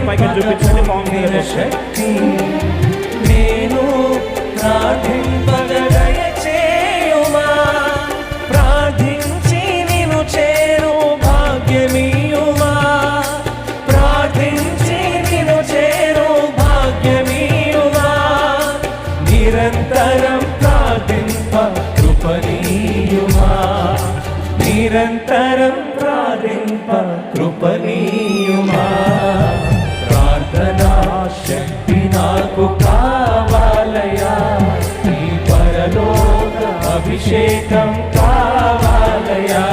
పైకి చూపించండి. బాగుంది శక్తి నేను ప్రార్థింపగదయచేయుమా, ప్రార్థించి నిన్ను చేరు భాగ్యమీయుమా, ప్రార్థించి నిన్ను చేరు భాగ్యమీయుమా, నిరంతరం ప్రార్థింప కృపణీయుమా, నిరంతరం ప్రార్థింప కృపణీయుమా. ప్రార్థనా శక్తి నాకు కావాలయా, ఈ పరలోక అభిషేకం కావాలయా.